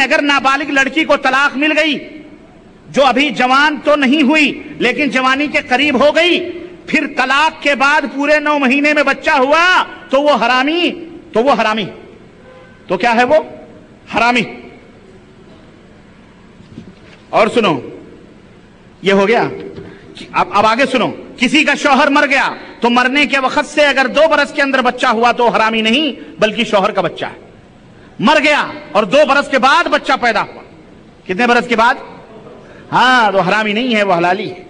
اگر نابالغ لڑکی کو طلاق مل گئی جو ابھی جوان تو نہیں ہوئی لیکن جوانی کے قریب ہو گئی، پھر طلاق کے بعد پورے 9 مہینے میں بچہ ہوا تو وہ حرامی تو کیا ہے وہ حرامی۔ اور سنو، یہ ہو گیا۔ اب آگے سنو، کسی کا شوہر مر گیا تو مرنے کے وقت سے اگر 2 برس کے اندر بچہ ہوا تو حرامی نہیں بلکہ شوہر کا بچہ ہے۔ مر گیا اور 2 برس کے بعد بچہ پیدا ہوا، کتنے برس کے بعد؟ ہاں، تو حرامی نہیں ہے، وہ حلالی ہے۔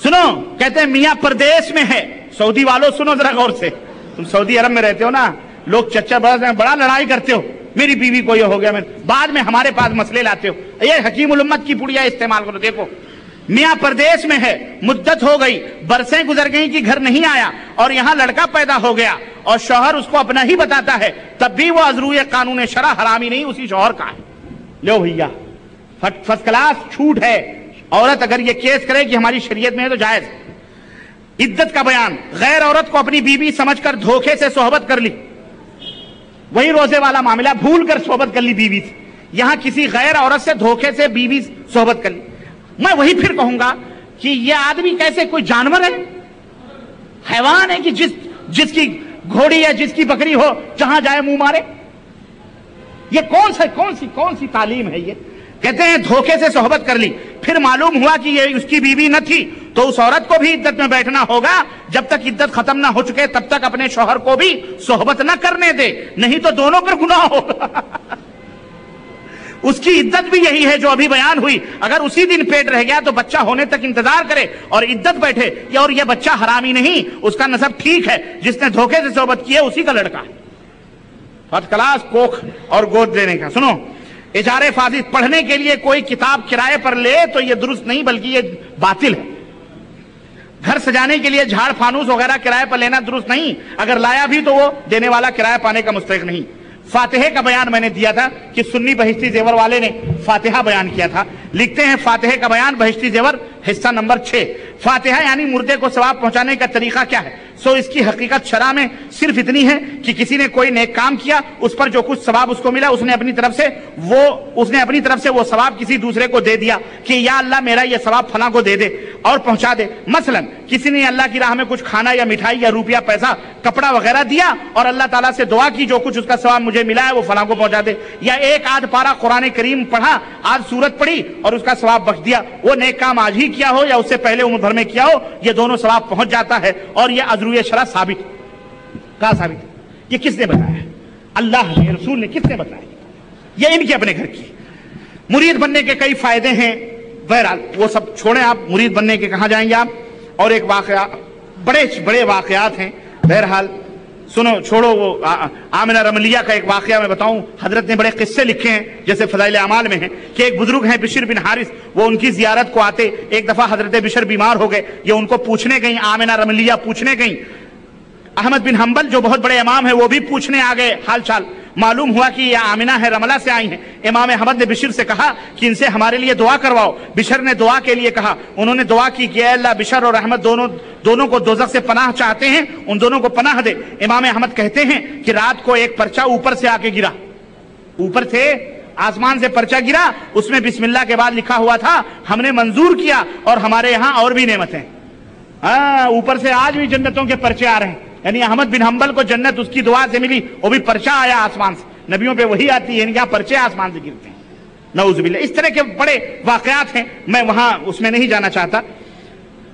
سنو، کہتے ہیں میاں پردیش میں ہے۔ سعودی والوں سنو ذرا غور سے، تم سعودی عرب میں رہتے ہو نا، لوگ چچا بڑا لڑائی کرتے ہو، میری بیوی کو یہ ہو گیا، بعد میں ہمارے پاس مسئلے لاتے ہو۔ یہ حکیم الامت کی پڑیا استعمال کرو۔ دیکھو، میاں پردیش میں ہے، مدت ہو گئی، برسیں گزر گئیں کہ گھر نہیں آیا، اور یہاں لڑکا پیدا ہو گیا اور شوہر اس کو اپنا ہی بتاتا ہے، تب بھی وہ عذروی قانون شرع حرامی نہیں، اسی شوہر کا ہے۔ لو بھیا، فرسٹ کلاس چھوٹ ہے۔ عورت اگر یہ کیس کرے کہ ہماری شریعت میں ہے تو جائز۔ عدت کا بیان، غیر عورت کو اپنی بیوی سمجھ کر دھوکے سے صحبت کر لی، وہی روزے والا معاملہ، بھول کر صحبت کر لی بیوی سے، یہاں کسی غیر عورت سے دھوکے سے بیوی صحبت کر لی۔ میں وہی پھر کہوں گا کہ یہ آدمی کیسے کوئی جانور ہے، حیوان ہے کہ جس کی گھوڑی یا جس کی بکری ہو جہاں جائے منہ مارے؟ یہ کون سی تعلیم ہے یہ؟ کہتے ہیں دھوکے سے صحبت کر لی، پھر معلوم ہوا کہ یہ اس کی بیوی نہ تھی، تو اس عورت کو بھی عدت میں بیٹھنا ہوگا، جب تک عدت ختم نہ ہو چکے تب تک اپنے شوہر کو بھی صحبت نہ کرنے دے، نہیں تو دونوں پر گناہ ہوگا۔ اس کی عدت بھی یہی ہے جو ابھی بیان ہوئی، اگر اسی دن پیٹ رہ گیا تو بچہ ہونے تک انتظار کرے اور عدت بیٹھے، اور یہ بچہ حرامی نہیں، اس کا نسب ٹھیک ہے، جس نے دھوکے سے صحبت کی ہے اسی کا لڑکا ہے۔ فرسٹ کلاس کوکھ اور گود دینے کا۔ سنو، اجارے فاضل، پڑھنے کے لیے کوئی کتاب کرائے پر لے تو یہ درست نہیں بلکہ یہ باطل ہے۔ گھر سجانے کے لیے جھاڑ فانوس وغیرہ کرائے پر لینا درست نہیں، اگر لایا بھی تو وہ دینے والا کرایہ پانے کا مستحق نہیں۔ فاتحے کا بیان میں نے دیا تھا کہ سنی بہشتی زیور والے نے فاتحہ بیان کیا تھا، لکھتے ہیں فاتحے کا بیان بہشتی زیور حصہ نمبر 6۔ فاتحہ یعنی مردے کو ثواب پہنچانے کا طریقہ کیا ہے؟ اس کی حقیقت شرع میں صرف اتنی ہے کہ کسی نے کوئی نیک کام کیا، اس پر جو کچھ ثواب اس کو ملا اس نے اپنی طرف سے وہ ثواب کسی دوسرے کو دے دیا کہ یا اللہ میرا یہ ثواب فلاں کو دے دے اور پہنچا دے۔ مثلا کسی نے اللہ کی راہ میں کچھ کھانا یا مٹھائی یا روپیہ پیسہ کپڑا وغیرہ دیا اور اللہ تعالیٰ سے دعا کی جو کچھ اس کا ثواب مجھے ملا ہے وہ فلاں کو پہنچا دے، یا ایک آدھ پارہ قرآن کریم پڑھا، آدھ سورت پڑھی اور اس کا ثواب بخش دیا، وہ نیک کام آج ہی کیا ہو یا اس سے پہلے عمر بھر میں کیا ہو، یہ دونوں ثواب پہنچ جاتا ہے، اور یہ عذروی شرع ثابت ہے۔ کہاں ثابت ہے؟ یہ کس نے بتایا؟ اللہ نے، رسول نے، کس نے بتایا؟ یہ ان کے اپنے گھر کی۔ مرید بننے کے کئی فائدے ہیں، بہرحال وہ سب چھوڑیں، آپ مرید بننے کے کہاں جائیں گے آپ؟ اور ایک واقعہ، بڑے واقعات ہیں، بہرحال سنو، چھوڑو وہ آمنہ رملیہ کا ایک واقعہ میں بتاؤں۔ حضرت نے بڑے قصے لکھے ہیں جیسے فضائل اعمال میں ہیں کہ ایک بزرگ ہیں بشر بن حارث، وہ ان کی زیارت کو آتے، ایک دفعہ حضرت بشر بیمار ہو گئے، یہ ان کو پوچھنے گئیں، آمنہ رملیہ پوچھنے گئیں۔ احمد بن حنبل جو بہت بڑے امام ہیں وہ بھی پوچھنے آ گئے حال چال، معلوم ہوا کہ یہ آمنہ ہے، رملہ سے آئی ہیں۔ امام احمد نے بشر سے کہا کہ ان سے ہمارے لیے دعا کرواؤ۔ بشر نے دعا کے لیے کہا، انہوں نے دعا کی کہ اے اللہ بشر اور احمد دونوں کو دوزخ سے پناہ چاہتے ہیں، ان دونوں کو پناہ دے۔ امام احمد کہتے ہیں کہ رات کو ایک پرچہ اوپر سے آ کے گرا، اوپر سے آسمان سے پرچہ گرا، اس میں بسم اللہ کے بعد لکھا ہوا تھا ہم نے منظور کیا اور ہمارے یہاں اور بھی نعمتیں۔ اوپر سے آج بھی جنتوں کے پرچے آ رہے ہیں، یعنی احمد بن حنبل کو جنت اس کی دعا سے ملی، وہ بھی پرچہ آیا آسمان سے، نبیوں پہ وہی آتی ہے، یہاں پرچے آسمان سے گرتے ہیں، نعوذ باللہ۔ اس طرح کے بڑے واقعات ہیں، میں وہاں اس میں نہیں جانا چاہتا۔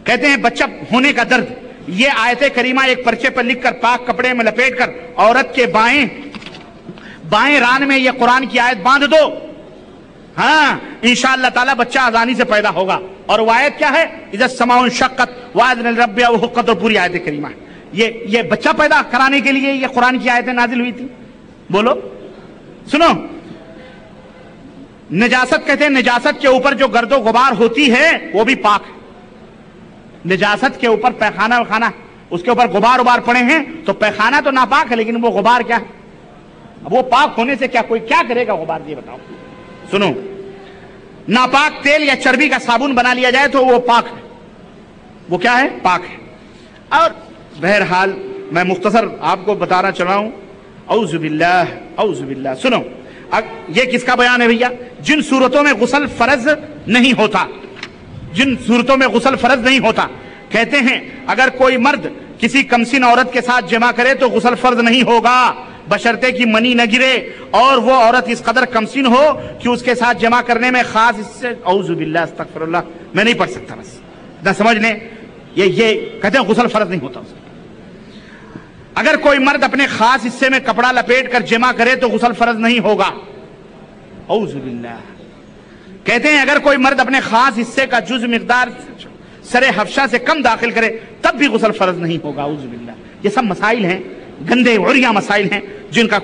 کہتے ہیں بچہ ہونے کا درد، یہ آیت کریمہ ایک پرچے پر لکھ کر پاک کپڑے میں لپیٹ کر عورت کے بائیں ران میں یہ قرآن کی آیت باندھ دو، ہاں انشاءاللہ تعالی بچہ آسانی سے پیدا ہوگا۔ اور وہ آیت کیا ہے؟ اذا السماء انشقت وأذن لربها وحقت، اور پوری آیت کریمہ ہے۔ یہ بچہ پیدا کرانے کے لیے یہ قرآن کی آیتیں نازل ہوئی تھی۔ بولو، سنو، نجاست کہتے ہیں نجاست کے اوپر جو گرد و غبار ہوتی ہے وہ بھی پاک ہے۔ نجاست کے اوپر پیخانہ وخانہ اس کے اوپر غبار پڑے ہیں تو پیخانہ تو ناپاک ہے، لیکن وہ غبار کیا ہے؟ اب وہ پاک ہونے سے کوئی کیا کرے گا غبار؟ یہ بتاؤ۔ سنو، ناپاک تیل یا چربی کا صابن بنا لیا جائے تو وہ پاک ہے، وہ کیا ہے؟ پاک ہے۔ اور بہرحال میں مختصر آپ کو بتانا چاہ رہا ہوں، اعوذ باللہ۔ سنو، یہ کس کا بیان ہے بھیا؟ جن صورتوں میں غسل فرض نہیں ہوتا، جن صورتوں میں غسل فرض نہیں ہوتا، کہتے ہیں اگر کوئی مرد کسی کمسن عورت کے ساتھ جمع کرے تو غسل فرض نہیں ہوگا، بشرطے کی منی نہ گرے اور وہ عورت اس قدر کمسن ہو کہ اس کے ساتھ جمع کرنے میں خاص اس سے اعوذ باللہ استغفر اللہ، میں نہیں پڑھ سکتا، بس اتنا سمجھ لیں، یہ کہتے ہیں غسل فرض نہیں ہوتا۔ اگر کوئی مرد اپنے خاص حصے میں کپڑا لپیٹ کر جمع کرے تو غسل فرض نہیں ہوگا، اعوذ باللہ۔ کہتے ہیں اگر کوئی مرد اپنے خاص حصے کا جز مقدار سر حفشہ سے کم داخل کرے تب بھی غسل فرض نہیں ہوگا، اعوذ باللہ۔ یہ سب مسائل ہیں، گندے عریاں مسائل ہیں جن کا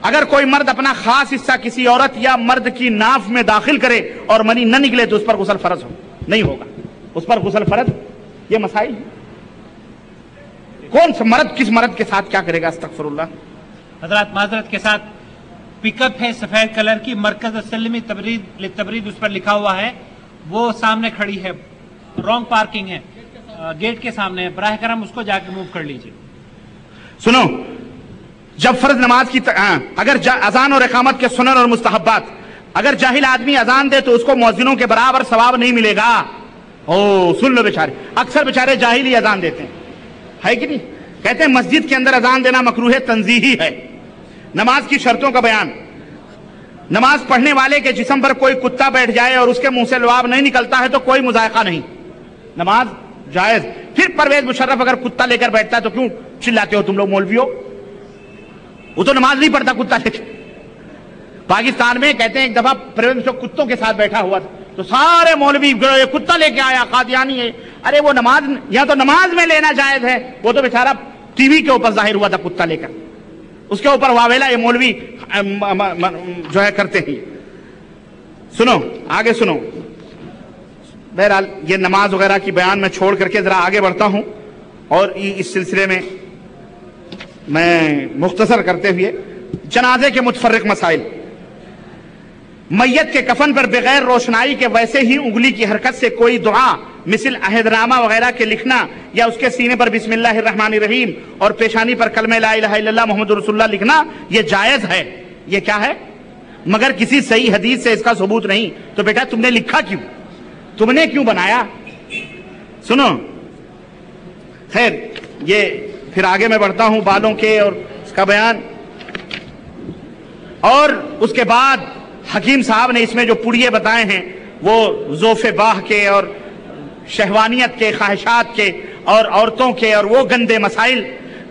اگر کوئی مرد اپنا خاص حصہ کسی عورت یا مرد کی ناف میں داخل کرے اور منی نہ نکلے تو اس پر غسل فرض نہیں ہوگا، اس پر غسل فرض، یہ مسائل ہیں۔ کون سا مرد کس مرد کے ساتھ کیا کرے گا؟ استغفر اللہ۔ حضرات معذرت کے ساتھ، پک اپ ہے سفید کلر کی، مرکز السلمی تبرید اس پر لکھا ہوا ہے، وہ سامنے کھڑی ہے، رانگ پارکنگ ہے، گیٹ کے سامنے ہے، براہ کرم اس کو جا کے موو کر لیجئے۔ سنو، جب فرض نماز کی اگر اذان اور اقامت کے سنن اور مستحبات، اگر جاہل آدمی اذان دے تو اس کو مؤذنوں کے برابر ثواب نہیں ملے گا۔ سن لو بیچارے، اکثر بیچارے جاہل ہی اذان دیتے ہیں، ہے کہ نہیں؟ کہتے ہیں مسجد کے اندر اذان دینا مکروہ تنزیہی ہے۔ نماز کی شرطوں کا بیان، نماز پڑھنے والے کے جسم پر کوئی کتا بیٹھ جائے اور اس کے منہ سے لعاب نہیں نکلتا ہے تو کوئی مذائقہ نہیں، نماز جائز۔ پھر پرویز مشرف اگر کتا لے کر بیٹھتا ہے تو کیوں چلاتے ہو تم لوگ مولویو؟ وہ تو نماز نہیں پڑھتا کتا لے کے۔ پاکستان میں کہتے ہیں ایک دفعہ پرویز مشرف کتوں کے ساتھ بیٹھا ہوا تھا تو سارے مولوی کتا لے کے آیا، قادیانی ہے۔ ارے وہ نماز، یا تو نماز میں لینا جائز ہے، وہ تو بیچارہ ٹی وی کے اوپر ظاہر ہوا تھا کتا لے کر، اس کے اوپر واویلا یہ مولوی جو ہے کرتے ہیں۔ سنو آگے سنو، بہرحال یہ نماز وغیرہ کی بیان میں چھوڑ کر کے ذرا آگے بڑھتا ہوں، اور اس سلسلے میں میں مختصر کرتے ہوئے جنازے کے متفرق مسائل۔ میت کے کفن پر بغیر روشنائی کے ویسے ہی انگلی کی حرکت سے کوئی دعا مثل عہد نامہ وغیرہ کے لکھنا یا اس کے سینے پر بسم اللہ الرحمن الرحیم اور پیشانی پر کلمہ لا الہ الا اللہ محمد رسول اللہ لکھنا یہ جائز ہے۔ یہ کیا ہے؟ مگر کسی صحیح حدیث سے اس کا ثبوت نہیں۔ تو بیٹا تم نے لکھا کیوں؟ تم نے کیوں بنایا؟ سنو، خیر یہ پھر آگے میں بڑھتا ہوں بالوں کے اور اس کا بیان، اور اس کے بعد حکیم صاحب نے اس میں جو پڑیے بتائے ہیں وہ ذوف باہ کے اور شہوانیت کے، خواہشات کے اور عورتوں کے اور وہ گندے مسائل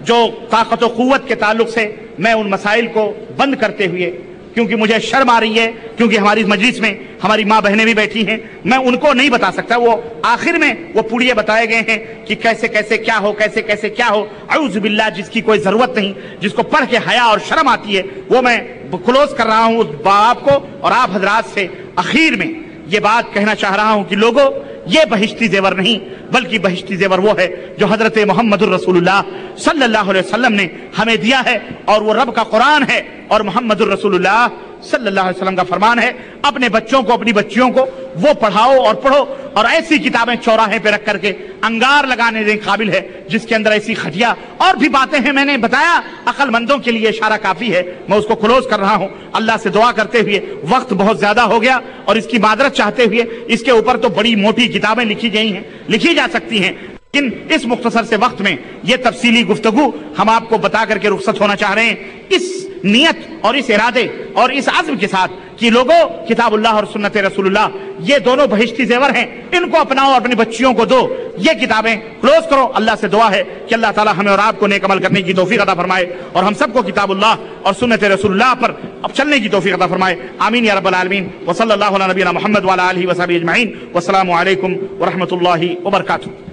جو طاقت و قوت کے تعلق سے، میں ان مسائل کو بند کرتے ہوئے، کیونکہ مجھے شرم آ رہی ہے، کیونکہ ہماری مجلس میں ہماری ماں بہنیں بھی بیٹھی ہیں، میں ان کو نہیں بتا سکتا۔ وہ آخر میں وہ پڑیے بتائے گئے ہیں کہ کیسے کیسے کیا ہو، کیسے کیسے کیا ہو، اعوذ باللہ، جس کی کوئی ضرورت نہیں، جس کو پڑھ کے حیا اور شرم آتی ہے، وہ میں کلوز کر رہا ہوں اس باپ کو اور آپ حضرات سے۔ اخیر میں یہ بات کہنا چاہ رہا ہوں کہ لوگوں، یہ بہشتی زیور نہیں، بلکہ بہشتی زیور وہ ہے جو حضرت محمد الرسول اللہ صلی اللہ علیہ وسلم نے ہمیں دیا ہے، اور وہ رب کا قرآن ہے اور محمد الرسول اللہ صلی اللہ علیہ وسلم کا فرمان ہے۔ اپنے بچوں کو، اپنی بچیوں کو وہ پڑھاؤ اور پڑھو، اور ایسی کتابیں چوراہے پہ رکھ کر کے انگار لگانے کے قابل ہے جس کے اندر ایسی خٹیا اور بھی باتیں ہیں۔ میں نے بتایا عقل مندوں کے لیے اشارہ کافی ہے، میں اس کو کلوز کر رہا ہوں اللہ سے دعا کرتے ہوئے۔ وقت بہت زیادہ ہو گیا اور اس کی معذرت چاہتے ہوئے، اس کے اوپر تو بڑی موٹی کتابیں لکھی گئی ہیں، لکھی جا سکتی ہیں، لیکن اس مختصر سے وقت میں یہ تفصیلی گفتگو ہم آپ کو بتا کر کے رخصت ہونا چاہ رہے ہیں، اس نیت اور اس ارادے اور اس عزم کے ساتھ کہ لوگوں، کتاب اللہ اور سنت رسول اللہ یہ دونوں بہشتی زیور ہیں، ان کو اپناؤ اور اپنی بچیوں کو دو، یہ کتابیں کلوز کرو۔ اللہ سے دعا ہے کہ اللہ تعالی ہمیں اور آپ کو نیک عمل کرنے کی توفیق عطا فرمائے اور ہم سب کو کتاب اللہ اور سنت رسول اللہ پر اب چلنے کی توفیق عطا فرمائے، آمین یا رب العالمین۔ وصلی اللہ علی نبینا محمد وعلی آلہ وصحبہ اجمعین، والسلام علیکم ورحمۃ اللہ وبرکاتہ۔